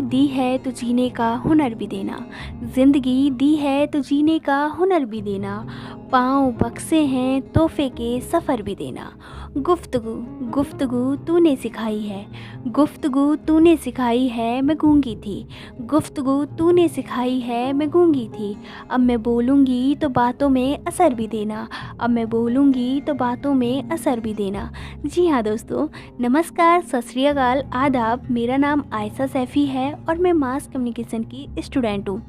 दी है तो जीने का हुनर भी देना। ज़िंदगी दी है तो जीने का हुनर भी देना। पाँव बक्से हैं तोहफे के सफ़र भी देना। गुफ्तगू गुफ्तगू तूने सिखाई है। गुफ्तगू तूने सिखाई है मैं गूंगी थी। गुफ्तगू तूने सिखाई है मैं गूंगी थी। अब मैं बोलूँगी तो बातों में असर भी देना। अब मैं बोलूँगी तो बातों में असर भी देना। जी हाँ दोस्तों, नमस्कार, सत श्री अकाल, आदाब। मेरा नाम आयशा सैफ़ी है और मैं मास कम्युनिकेशन की स्टूडेंट हूँ।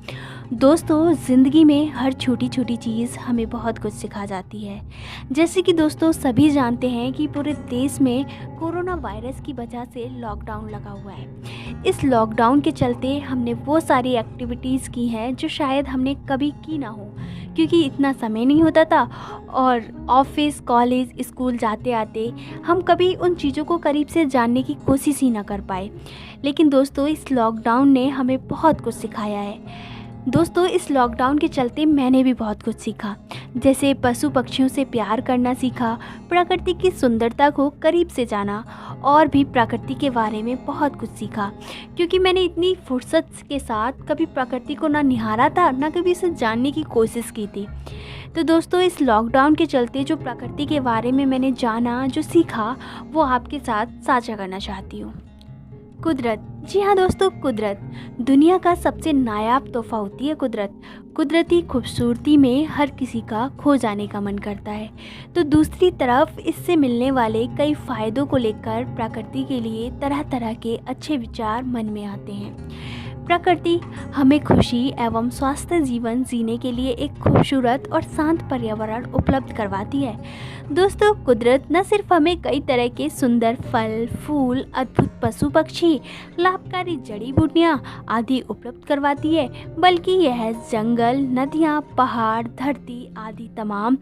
दोस्तों, ज़िंदगी में हर छोटी छोटी चीज़ हमें बहुत कुछ सिखा जाती है। जैसे कि दोस्तों सभी जानते हैं कि पूरे देश में कोरोना वायरस की वजह से लॉकडाउन लगा हुआ है। इस लॉकडाउन के चलते हमने वो सारी एक्टिविटीज़ की हैं जो शायद हमने कभी की ना हो, क्योंकि इतना समय नहीं होता था और ऑफिस, कॉलेज, स्कूल जाते आते हम कभी उन चीज़ों को करीब से जानने की कोशिश ही ना कर पाए। लेकिन दोस्तों, इस लॉकडाउन ने हमें बहुत कुछ सिखाया है। दोस्तों, इस लॉकडाउन के चलते मैंने भी बहुत कुछ सीखा, जैसे पशु पक्षियों से प्यार करना सीखा, प्रकृति की सुंदरता को करीब से जाना और भी प्रकृति के बारे में बहुत कुछ सीखा, क्योंकि मैंने इतनी फुर्सत के साथ कभी प्रकृति को ना निहारा था, ना कभी इसे जानने की कोशिश की थी। तो दोस्तों, इस लॉकडाउन के चलते जो प्रकृति के बारे में मैंने जाना, जो सीखा, वो आपके साथ साझा करना चाहती हूँ। कुदरत। जी हाँ दोस्तों, कुदरत दुनिया का सबसे नायाब तोहफा होती है। कुदरती खूबसूरती में हर किसी का खो जाने का मन करता है, तो दूसरी तरफ इससे मिलने वाले कई फ़ायदों को लेकर प्रकृति के लिए तरह तरह के अच्छे विचार मन में आते हैं। प्रकृति हमें खुशी एवं स्वस्थ जीवन जीने के लिए एक खूबसूरत और शांत पर्यावरण उपलब्ध करवाती है। दोस्तों, कुदरत न सिर्फ हमें कई तरह के सुंदर फल, फूल, अद्भुत पशु पक्षी, लाभकारी जड़ी बूटियाँ आदि उपलब्ध करवाती है, बल्कि यह जंगल, नदियाँ, पहाड़, धरती आदि तमाम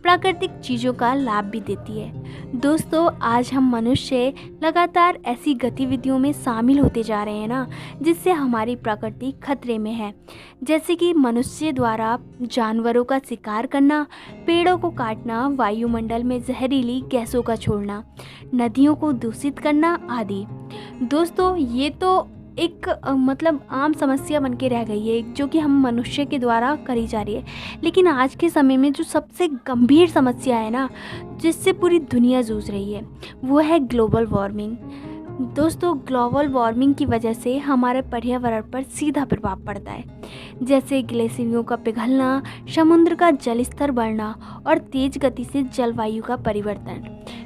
प्राकृतिक चीज़ों का लाभ भी देती है। दोस्तों, आज हम मनुष्य लगातार ऐसी गतिविधियों में शामिल होते जा रहे हैं ना, जिससे हमारी प्रकृति खतरे में है। जैसे कि मनुष्य द्वारा जानवरों का शिकार करना, पेड़ों को काटना, वायुमंडल में जहरीली गैसों का छोड़ना, नदियों को दूषित करना आदि। दोस्तों, ये तो एक मतलब आम समस्या बन के रह गई है, जो कि हम मनुष्य के द्वारा करी जा रही है। लेकिन आज के समय में जो सबसे गंभीर समस्या है ना, जिससे पूरी दुनिया जूझ रही है, वो है ग्लोबल वार्मिंग। दोस्तों, ग्लोबल वार्मिंग की वजह से हमारे पर्यावरण पर सीधा प्रभाव पड़ता है, जैसे ग्लेशियरों का पिघलना, समुद्र का जल स्तर बढ़ना और तेज गति से जलवायु का परिवर्तन।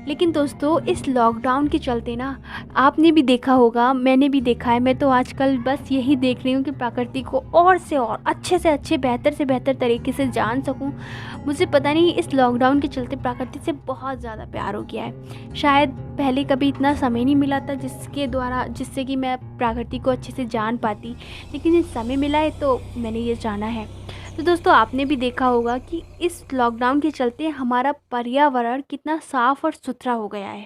लेकिन दोस्तों, इस लॉकडाउन के चलते ना, आपने भी देखा होगा, मैंने भी देखा है, मैं तो आजकल बस यही देख रही हूँ कि प्रकृति को और से और अच्छे से अच्छे, बेहतर से बेहतर तरीके से जान सकूँ। मुझे पता नहीं, इस लॉकडाउन के चलते प्रकृति से बहुत ज़्यादा प्यार हो गया है। शायद पहले कभी इतना समय नहीं मिला था जिससे कि मैं प्रकृति को अच्छे से जान पाती, लेकिन ये समय मिला है तो मैंने ये जाना है। तो दोस्तों, आपने भी देखा होगा कि इस लॉकडाउन के चलते हमारा पर्यावरण कितना साफ़ और सुथरा हो गया है।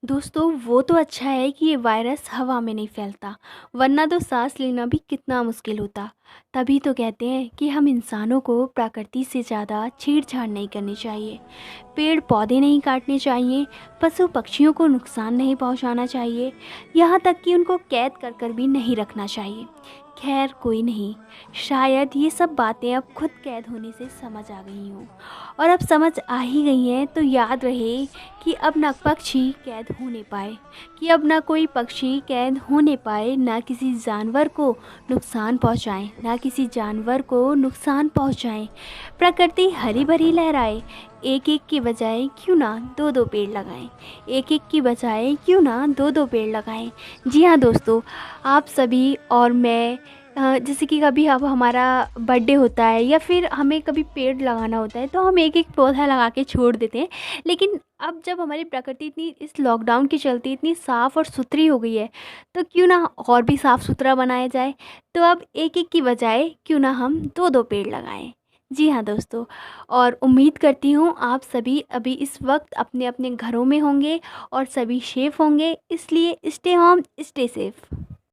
दोस्तों, वो तो अच्छा है कि ये वायरस हवा में नहीं फैलता, वरना तो सांस लेना भी कितना मुश्किल होता। तभी तो कहते हैं कि हम इंसानों को प्रकृति से ज़्यादा छेड़छाड़ नहीं करनी चाहिए, पेड़ पौधे नहीं काटने चाहिए, पशु पक्षियों को नुकसान नहीं पहुंचाना चाहिए, यहाँ तक कि उनको कैद कर कर भी नहीं रखना चाहिए। खैर, कोई नहीं, शायद ये सब बातें अब खुद कैद होने से समझ आ गई हूँ, और अब समझ आ ही गई हैं तो याद रहे कि अब ना पक्षी कैद होने पाए, ना कोई पक्षी कैद होने पाए, ना किसी जानवर को नुकसान पहुँचाएं, ना किसी जानवर को नुकसान पहुँचाएं। प्रकृति हरी भरी लहराए, एक एक की बजाय क्यों ना दो दो पेड़ लगाएं, एक एक की बजाय क्यों ना दो दो पेड़ लगाएं। जी हाँ दोस्तों, आप सभी और मैं, जैसे कि कभी अब हमारा बर्थडे होता है या फिर हमें कभी पेड़ लगाना होता है, तो हम एक एक पौधा लगा के छोड़ देते हैं। लेकिन अब जब हमारी प्रकृति इतनी इस लॉकडाउन के चलते इतनी साफ़ और सुथरी हो गई है, तो क्यों ना और भी साफ़ सुथरा बनाया जाए। तो अब एक एक की बजाय क्यों ना हम दो दो पेड़ लगाएं। जी हाँ दोस्तों, और उम्मीद करती हूँ आप सभी अभी इस वक्त अपने अपने घरों में होंगे और सभी सेफ होंगे, इसलिए स्टे होम, स्टे सेफ।